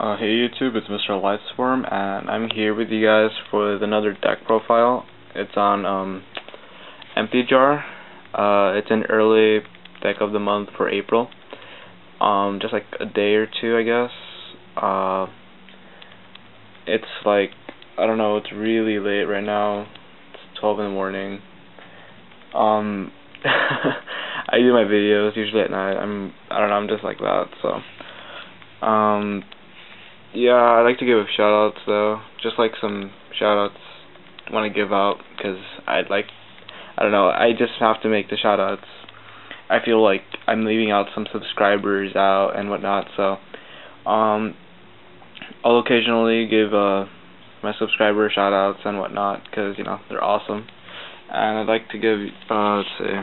Hey YouTube, it's Mr. Lightsworm, and I'm here with you guys with another deck profile. It's on Empty Jar. It's an early deck of the month for April. Just like a day or two, I guess. It's like, I don't know, it's really late right now. It's 12 in the morning. I do my videos usually at night. I don't know, I'm just like that, so. Yeah, I'd like to give shoutouts though, just like some shoutouts I want to give out, because I don't know, I just have to make the shoutouts. I feel like I'm leaving out some subscribers out and whatnot, so I'll occasionally give my subscriber shoutouts and whatnot, because you know, they're awesome. And I'd like to give let's see,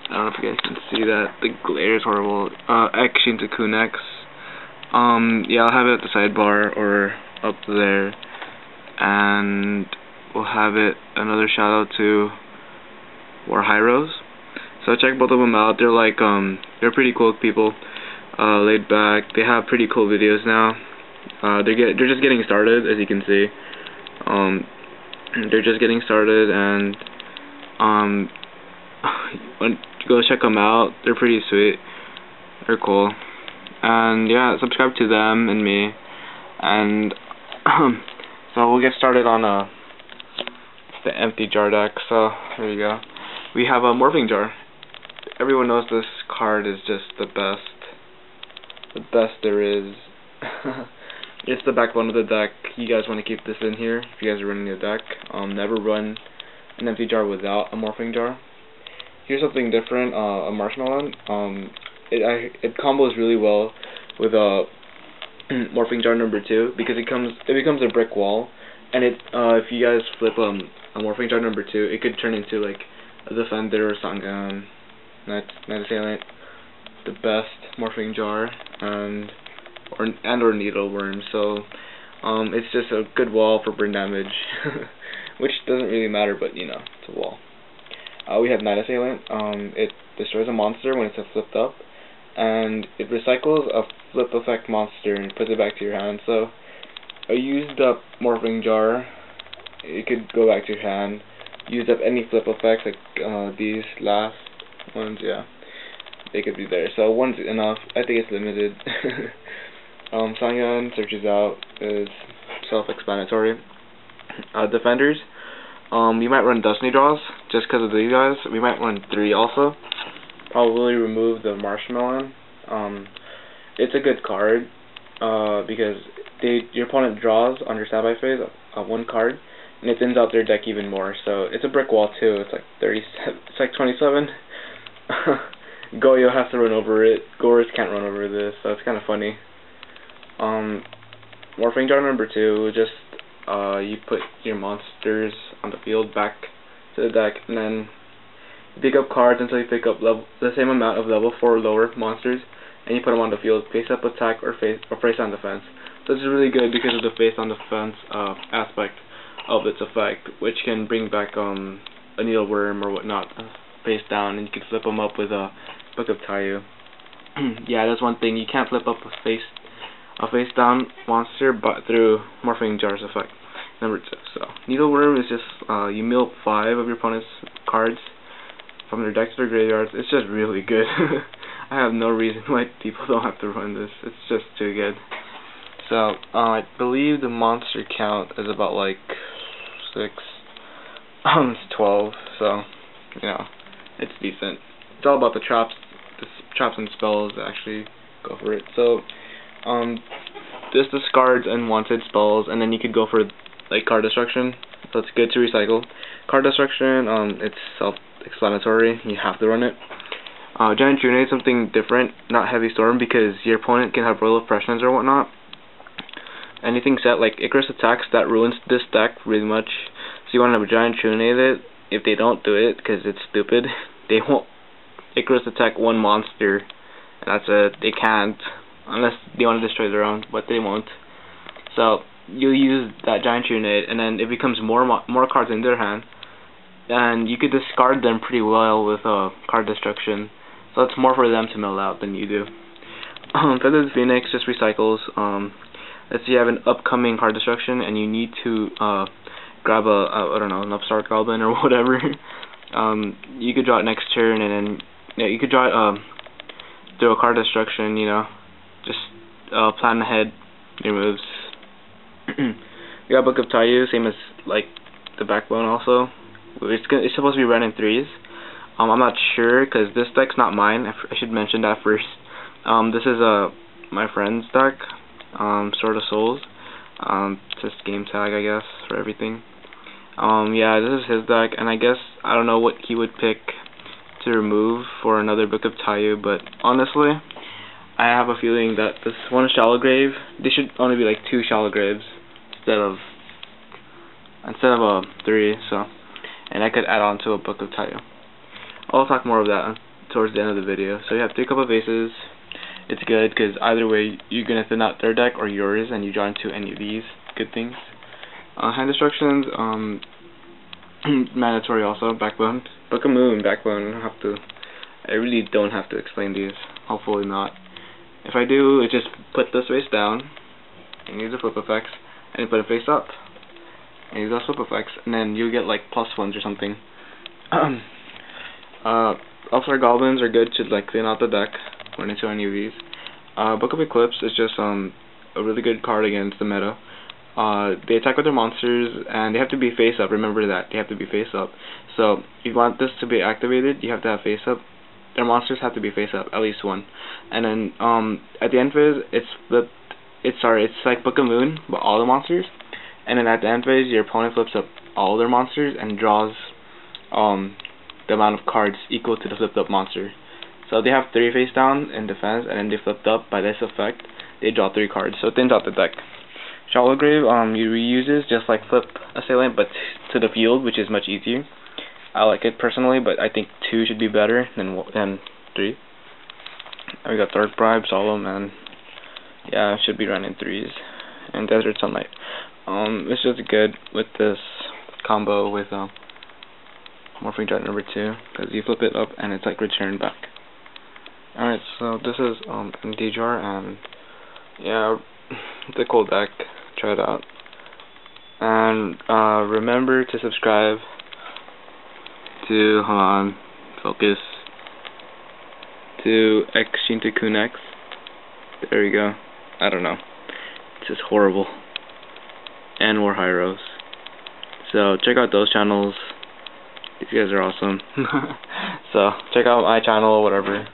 I don't know if you guys can see that, the glare is horrible. xShintaKunX. Yeah, I'll have it at the sidebar or up there, and we'll have it another shout out to Warjairos. So check both of them out. They're like they're pretty cool people, laid back. They have pretty cool videos now. They're just getting started, as you can see. They're just getting started, and go check them out. They're pretty sweet. They're cool. And yeah, subscribe to them and me, and so we'll get started on the empty jar deck. So there you go. We have a morphing jar. Everyone knows this card is just the best there is. It's the backbone of the deck. You guys want to keep this in here if you guys are running a deck. Never run an empty jar without a morphing jar. Here's something different. A marshmallow. It combos really well with a morphing jar number 2, because it becomes a brick wall, and if you guys flip a morphing jar number 2, it could turn into like a defender or something. Night Assailant, the best morphing jar, or needleworm. So it's just a good wall for burn damage, which doesn't really matter, but you know, it's a wall. We have Night Assailant. It destroys a monster when it's flipped up, and it recycles a flip effect monster and puts it back to your hand. So a used up morphing jar, it could go back to your hand. Used up any flip effects, like these last ones, yeah, they could be there. So one's enough. I think it's limited. Sanyan searches out is self-explanatory. Defenders. We might run Destiny draws just because of these guys. We might run 3 also. Probably remove the marshmallow. It's a good card because your opponent draws on your standby phase 1 card, and it thins out their deck even more. So it's a brick wall too. It's like 37. It's like 27. Goyo has to run over it. Gores can't run over this, so it's kind of funny. Morphing jar number 2. Just you put your monsters on the field back to the deck, and then you pick up cards until you pick up the same amount of level 4 or lower monsters, and you put them on the field, face up attack or face on defense. So this is really good because of the face on defense aspect of its effect, which can bring back a needleworm or whatnot face down, and you can flip them up with a Book of Tayu. Yeah, that's one thing, you can't flip up a face down monster but through morphing jar's effect. Number 2. So needleworm is just you mill 5 of your opponent's cards from their decks to their graveyards. It's just really good. I have no reason why people don't have to run this. It's just too good. So I believe the monster count is about like 6. It's 12. So you know, it's decent. It's all about the traps and spells that actually go for it. So just discards unwanted spells, and then you could go for like card destruction. So it's good to recycle. Card destruction, it's self-explanatory. You have to run it. Giant Trunade is something different, not Heavy Storm, because your opponent can have Royal Oppressions or whatnot. Anything set like Icarus attacks, that ruins this deck really much. So you want to have a Giant Trunade it. If they don't do it, because it's stupid, they won't Icarus attack 1 monster, and that's it. They can't, unless they want to destroy their own, but they won't. So you use that Giant Trunade, and then it becomes more cards in their hand, and you could discard them pretty well with card destruction. So it's more for them to mill out than you do. Feather the Phoenix just recycles. Let's say you have an upcoming card destruction and you need to grab I don't know, an upstart goblin or whatever. You could draw it next turn, and then you could draw it through a card destruction. Just plan ahead your moves. We got Book of Taiyu, same as like the backbone also. It's supposed to be run in 3s. I'm not sure because this deck's not mine. I should mention that first. This is my friend's deck, Sword of Souls. Just game tag, I guess, for everything. Yeah, this is his deck, and I guess I don't know what he would pick to remove for another Book of Taiyu, but honestly, I have a feeling that this one Shallow Grave, there should only be like 2 Shallow Graves instead of 3. So, and I could add on to a Book of Taiyu. I'll talk more of that towards the end of the video. So you have 3 Cup of Aces. It's good because either way you're gonna thin out their deck or yours, and you draw into any of these good things. Hand destructions, mandatory also. Backbone, Book of Moon, Backbone. I really don't have to explain these. Hopefully not. If I do, just put this face down and use the flip effects, and put it face up and use those flip effects, and then you get like +1s or something. Also, goblins are good to like clean out the deck when into any of these. Book of Eclipse is just a really good card against the meta. They attack with their monsters, and they have to be face up. Remember that they have to be face up. So if you want this to be activated, you have to have face up. Their monsters have to be face up, at least one. And then at the end phase, it's like Book of Moon, but all the monsters. And then at the end phase, your opponent flips up all their monsters and draws the amount of cards equal to the flipped up monster. So they have 3 face down in defense, and then they flipped up by this effect. They draw 3 cards, so it thins out the deck. Shallow Grave, you reuse just like Flip Assailant, but to the field, which is much easier. I like it personally, but I think 2 should be better than 3. And we got Dark Bribe, Solemn, and yeah, it should be run in 3s. And Desert Sunlight. It's just good with this combo with Morphing Giant number 2, because you flip it up and it's like return back. Alright, so this is D-Jar, and yeah, it's a cool deck. Try it out. And remember to subscribe to, focus, to xShintaKunX. There we go. I don't know. It's just horrible. And Warjairos. So check out those channels. These guys are awesome. So check out my channel, whatever.